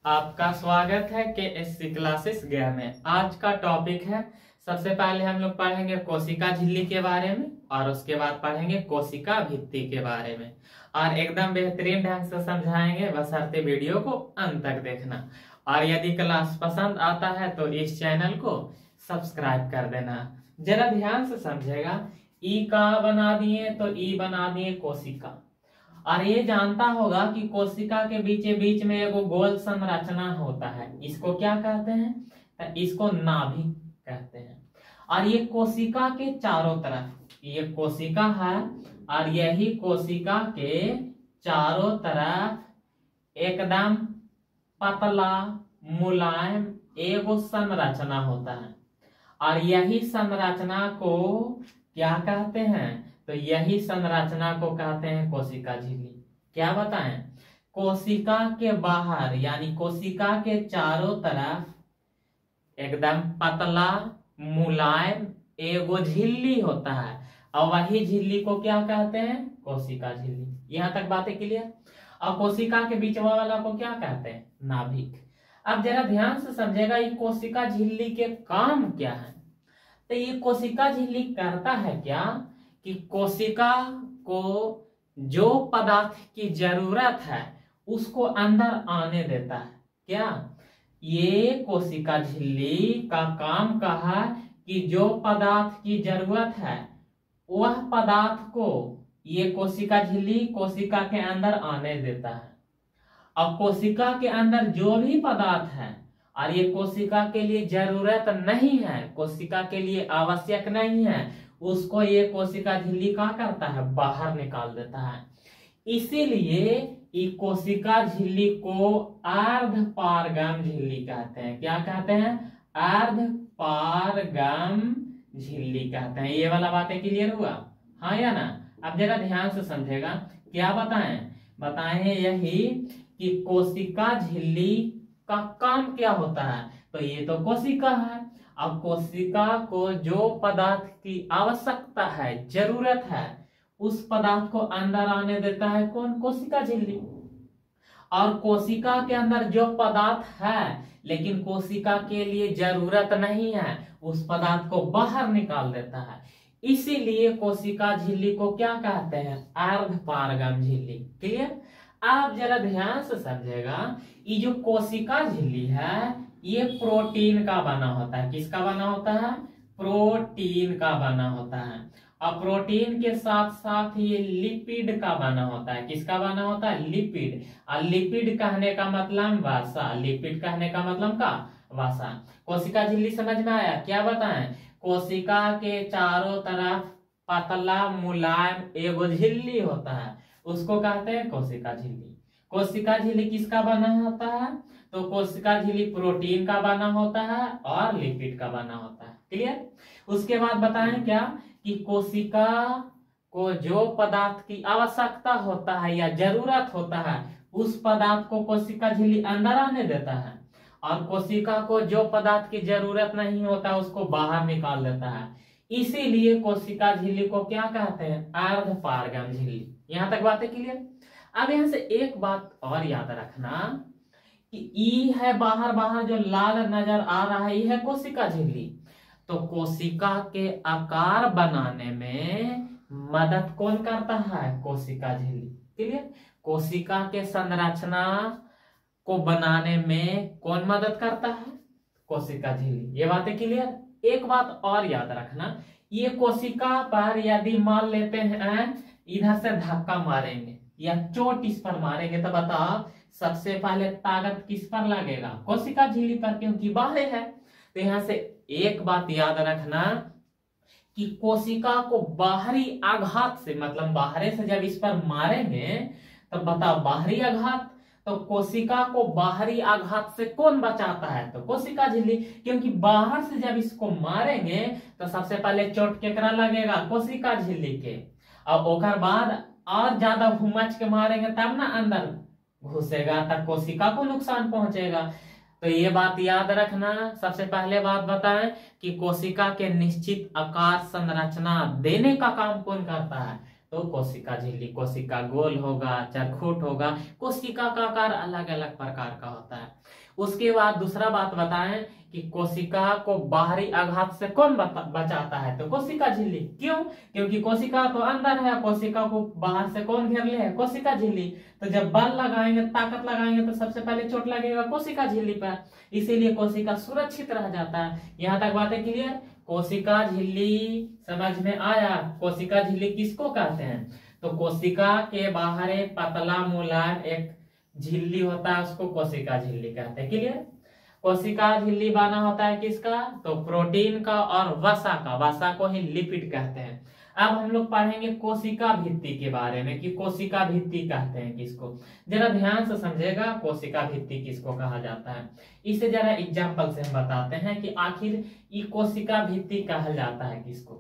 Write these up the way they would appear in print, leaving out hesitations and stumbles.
आपका स्वागत है KSC क्लासेस गया में। आज का टॉपिक है, सबसे पहले हम लोग पढ़ेंगे कोशिका झिल्ली के बारे में और उसके बाद पढ़ेंगे कोशिका भित्ति के बारे में और एकदम बेहतरीन ढंग से समझाएंगे, बशर्ते वीडियो को अंत तक देखना। और यदि क्लास पसंद आता है तो इस चैनल को सब्सक्राइब कर देना। जरा ध्यान से समझेगा, ई का बना दिए तो ई बना दिए कोशिका, और ये जानता होगा कि कोशिका के बीच में एगो गोल संरचना होता है, इसको क्या कहते हैं? तो इसको नाभिक कहते हैं। और ये कोशिका के चारों तरफ, ये कोशिका है और यही कोशिका के चारों तरफ एकदम पतला मुलायम एगो संरचना होता है, और यही संरचना को क्या कहते हैं? तो यही संरचना को कहते हैं कोशिका झिल्ली। क्या बताएं? कोशिका के बाहर यानी कोशिका के चारों तरफ एकदम पतला मुलायम एगो झिल्ली होता है, और वही झिल्ली को क्या कहते हैं? कोशिका झिल्ली। यहाँ तक बातें क्लियर? और कोशिका के बीच वाला को क्या कहते हैं? नाभिक। अब जरा ध्यान से समझेगा, ये कोशिका झिल्ली के काम क्या है? तो ये कोशिका झिल्ली करता है क्या कि कोशिका को जो पदार्थ की जरूरत है उसको अंदर आने देता है। क्या ये कोशिका झिल्ली का काम कहा कि जो पदार्थ की जरूरत है वह पदार्थ को ये कोशिका झिल्ली कोशिका के अंदर आने देता है। अब कोशिका के अंदर जो भी पदार्थ है और ये कोशिका के लिए जरूरत नहीं है, कोशिका के लिए आवश्यक नहीं है, उसको ये कोशिका झिल्ली क्या करता है? बाहर निकाल देता है। इसीलिए ये कोशिका झिल्ली को अर्धपारगम झिल्ली कहते हैं। क्या कहते हैं? अर्धपारगम झिल्ली कहते हैं। ये वाला बातें क्लियर हुआ? हाँ या ना? अब जरा ध्यान से समझेगा, क्या बताएं यही कि कोशिका झिल्ली का काम क्या होता है। तो ये तो कोशिका है, अब कोशिका को जो पदार्थ की आवश्यकता है, जरूरत है, उस पदार्थ को अंदर आने देता है कौन? कोशिका झिल्ली। और कोशिका के अंदर जो पदार्थ है लेकिन कोशिका के लिए जरूरत नहीं है, उस पदार्थ को बाहर निकाल देता है। इसीलिए कोशिका झिल्ली को क्या कहते हैं? अर्धपारगम झिल्ली। क्लियर? आप जरा ध्यान से समझेगा, ये जो कोशिका झिल्ली है ये प्रोटीन का बना होता है। किसका बना होता है? प्रोटीन का बना होता है। और प्रोटीन के साथ साथ ये लिपिड का बना होता है। किसका बना होता है? लिपिड। और लिपिड कहने का मतलब वसा, लिपिड कहने का मतलब का वसा। कोशिका झिल्ली समझ में आया? क्या बताएं? कोशिका के चारों तरफ पतला मुलायम एगो झिल्ली होता है, उसको कहते हैं कोशिका झिल्ली। कोशिका झिल्ली किसका बना होता है? तो कोशिका झिल्ली प्रोटीन का बना होता है और लिपिड का बना होता है। क्लियर? उसके बाद बताएं क्या कि कोशिका को जो पदार्थ की आवश्यकता होता है या जरूरत होता है, उस पदार्थ को कोशिका झिल्ली अंदर आने देता है, और कोशिका को जो पदार्थ की जरूरत नहीं होता उसको बाहर निकाल देता है। इसीलिए कोशिका झिल्ली को क्या कहते हैं? अर्धपारगम झिल्ली। यहाँ तक बातें क्लियर? अब यहाँ से एक बात और याद रखना कि ई है बाहर जो लाल नजर आ रहा है, ये है कोशिका झिल्ली। तो कोशिका के आकार बनाने में मदद कौन करता है? कोशिका झिल्ली। क्लियर? कोशिका के संरचना को बनाने में कौन मदद करता है? कोशिका झिल्ली। ये बातें क्लियर? एक बात और याद रखना, ये कोशिका पर यदि मान लेते हैं इधर से धक्का मारेंगे या चोट इस पर मारेंगे, तो बताओ सबसे पहले ताकत किस पर लगेगा? कोशिका झिल्ली पर, क्योंकि बाहर है। तो यहाँ से एक बात याद रखना कि कोशिका को बाहरी आघात से, मतलब बाहर से जब इस पर मारेंगे तो बताओ बाहरी आघात, तो कोशिका को बाहरी आघात से कौन बचाता है? तो कोशिका झिल्ली। क्योंकि बाहर से जब इसको मारेंगे तो सबसे पहले चोट केकरा लगेगा? कोशिका झिल्ली के। और ओकर बाद और ज्यादा घुमच के मारेंगे तब ना अंदर घुसेगा, तब कोशिका को नुकसान पहुंचेगा। तो ये बात याद रखना। सबसे पहले बात बताएं कि कोशिका के निश्चित आकार संरचना देने का काम कौन करता है? तो कोशिका झिल्ली। कोशिका गोल होगा, चरखूट होगा, कोशिका का आकार अलग अलग प्रकार का होता है। उसके बाद दूसरा बात बताएं कि कोशिका को बाहरी आघात से कौन बचाता है, तो कोशिका झिल्ली। क्यों? क्योंकि कोशिका तो अंदर है, कोशिका को बाहर से कौन घेर ले है, कोशिका झिल्ली। तो जब बल लगाएंगे, ताकत लगाएंगे, तो सबसे पहले चोट लगेगा कोशिका झिल्ली पर, इसीलिए कोशिका सुरक्षित रह जाता है। यहाँ तक बातें क्लियर? कोशिका झिल्ली समझ में आया? कोशिका झिल्ली किसको कहते हैं? तो कोशिका के बाहर एक पतला मुलायम एक झिल्ली होता है, उसको कोशिका झिल्ली कहते हैं। क्लियर? कोशिका झिल्ली बना होता है किसका? तो प्रोटीन का और वसा का। वसा को ही लिपिड कहते हैं। अब हम लोग पढ़ेंगे कोशिका भित्ति के बारे में कि कोशिका भित्ति कहते हैं किसको। जरा ध्यान से समझेगा कोशिका भित्ति किसको कहा जाता है। इसे जरा एग्जाम्पल से हम बताते हैं कि आखिर ये कोशिका भित्ति कहा जाता है किसको।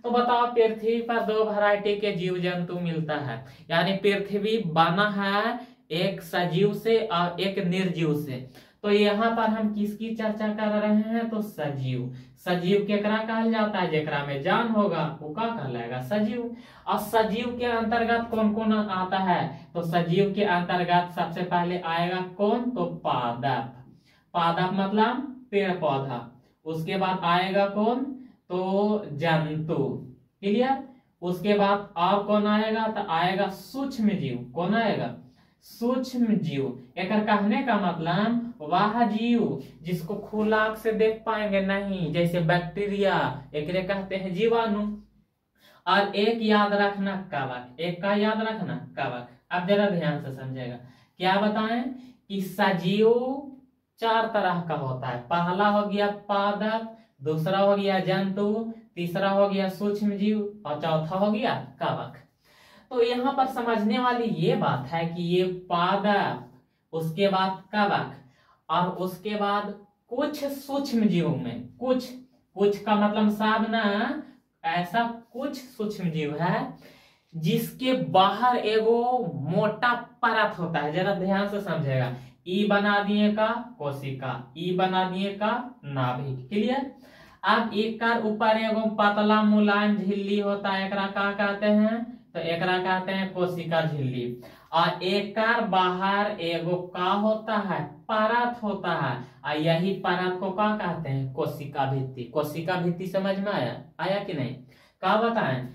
तो बताओ, पृथ्वी पर दो वैरायटी के जीव जंतु मिलता है, यानी पृथ्वी बना है एक सजीव से और एक निर्जीव से। तो यहाँ पर हम किसकी चर्चा कर रहे हैं? तो सजीव। सजीव केकरा कहल जाता है? जेकरा में जान होगा वो क्या कहलाएगा? सजीव। और सजीव के अंतर्गत कौन कौन आता है? तो सजीव के अंतर्गत सबसे पहले आएगा कौन? तो पादप। पादप मतलब पेड़ पौधा। उसके बाद आएगा कौन? तो जंतु। क्लियर? उसके बाद और कौन आएगा? तो आएगा सूक्ष्म जीव। कौन आएगा? सूक्ष्म जीव। एक कहने का मतलब वह जीव जिसको खुला आंख से देख पाएंगे नहीं, जैसे बैक्टीरिया, एक कहते हैं जीवाणु। और एक याद रखना कवक। एक का याद रखना कवक। अब जरा ध्यान से समझेगा। क्या बताएं कि सजीव चार तरह का होता है। पहला हो गया पादप, दूसरा हो गया जंतु, तीसरा हो गया सूक्ष्म जीव और चौथा हो गया कवक। तो यहाँ पर समझने वाली ये बात है कि ये पादप, उसके बाद कवक और उसके बाद कुछ सूक्ष्म जीवों में कुछ का मतलब सब ना, ऐसा कुछ सूक्ष्म जीव है जिसके बाहर एगो मोटा परत होता है। जरा ध्यान से समझेगा। ई बना दिए का कोशिका, ई बना दिए का नाभिक। क्लियर? अब एक का ऊपर एगो पतला मुलायम झिल्ली होता है, एकरा का कहते हैं? तो एकरा कहते हैं कोशिका झिल्ली। और एक का बाहर एगो का होता है? परत होता है, और यही परत को क्या कहते हैं? कोशिका भित्ति। कोशिका भित्ति समझ में आया कि नहीं? क्या बताएं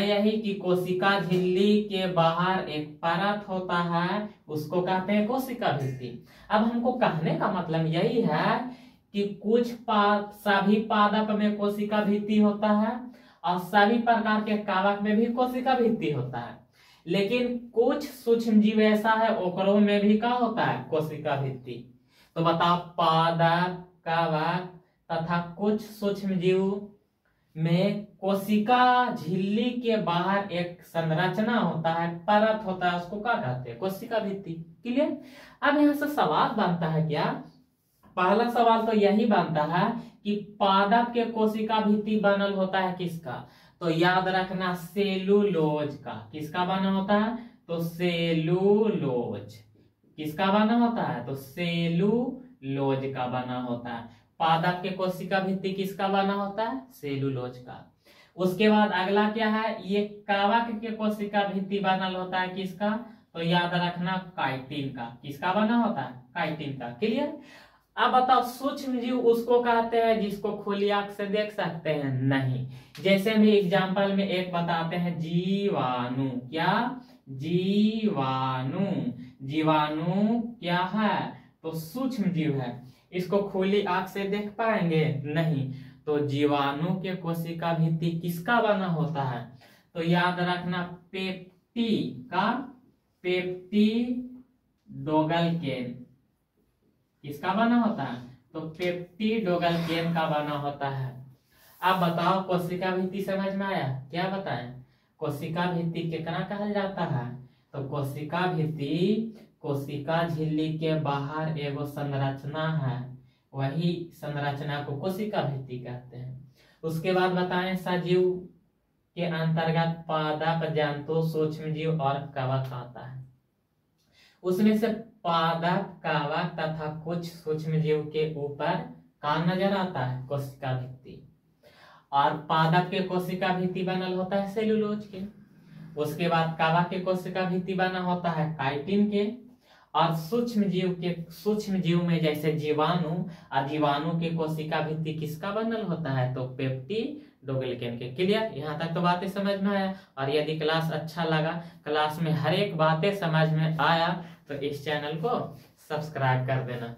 यही कि कोशिका झिल्ली के बाहर एक परत होता है, उसको कहते हैं कोशिका भित्ति। अब हमको कहने का मतलब यही है कि सभी पादप में कोशिका भित्ति होता है और सभी प्रकार के कवक में भी कोशिका भित्ति होता है, लेकिन कुछ सूक्ष्म जीव ऐसा है ओकरों में भी क्या होता है? कोशिका भित्ति। तो बताओ, पादप, कवक तथा कुछ सूक्ष्म जीव में कोशिका झिल्ली के बाहर एक संरचना होता है, परत होता है, उसको क्या कहते हैं? कोशिका भित्ति। क्लियर? अब यहाँ से सवाल बनता है क्या? पहला सवाल तो यही बनता है कि पादप के कोशिका भित्ति बनल होता है किसका? तो याद रखना सेलुलोज का। किसका बना होता है? तो सेलुलोज। किसका बना होता है? तो सेलुलोज का बना होता है। पादप के कोशिका भित्ति किसका बना होता है? सेलुलोज का। उसके बाद अगला क्या है? ये कवक के कोशिका भित्ति बनल होता है किसका? तो याद रखना काइटिन का। किसका बना होता है? काइटिन का। क्लियर? अब बताओ, सूक्ष्म जीव उसको कहते हैं जिसको खुली आंख से देख सकते हैं नहीं। जैसे भी एग्जाम्पल में एक बताते हैं, जीवाणु। क्या? जीवाणु। जीवाणु क्या है? तो सूक्ष्म जीव है, इसको खुली आंख से देख पाएंगे नहीं। तो जीवाणु के कोशिका भित्ति किसका बना होता है? तो याद रखना पेप्टी का। पेप्टिडोग्लाइकेन किसका बना होता है? तो पेप्टिडोग्लाइकेन का बना होता है। अब बताओ, कोशिका भित्ति समझ में आया? क्या बताएं? कोशिका भित्ति कितना कहल जाता है? तो कोशिका भित्ति कोशिका झिल्ली के बाहर एगो संरचना है, वही संरचना को कोशिका भित्ति कहते हैं। उसके बाद बताएं, सजीव के अंतर्गत पादप, जंतु, सूक्ष्म जीव और कवक आता है। उसमें से पादप, कवक तथा कुछ सूक्ष्म जीव के ऊपर का नजर आता है? कोशिका भित्ति। और पादप के कोशिका भित्ति बनल होता है सेलुलोज के। उसके बाद कावा के कोशिका भित्ति बना होता है काइटिन के, और सूक्ष्म जीव में जैसे जीवाणु और जीवाणु के कोशिका भित्ति किसका बनल होता है, तो पेप्टिडोग्लिकन के। क्लियर, यहाँ तक तो बातें समझ में आया। और यदि क्लास अच्छा लगा, क्लास में हर एक बातें समझ में आया, तो इस चैनल को सब्सक्राइब कर देना।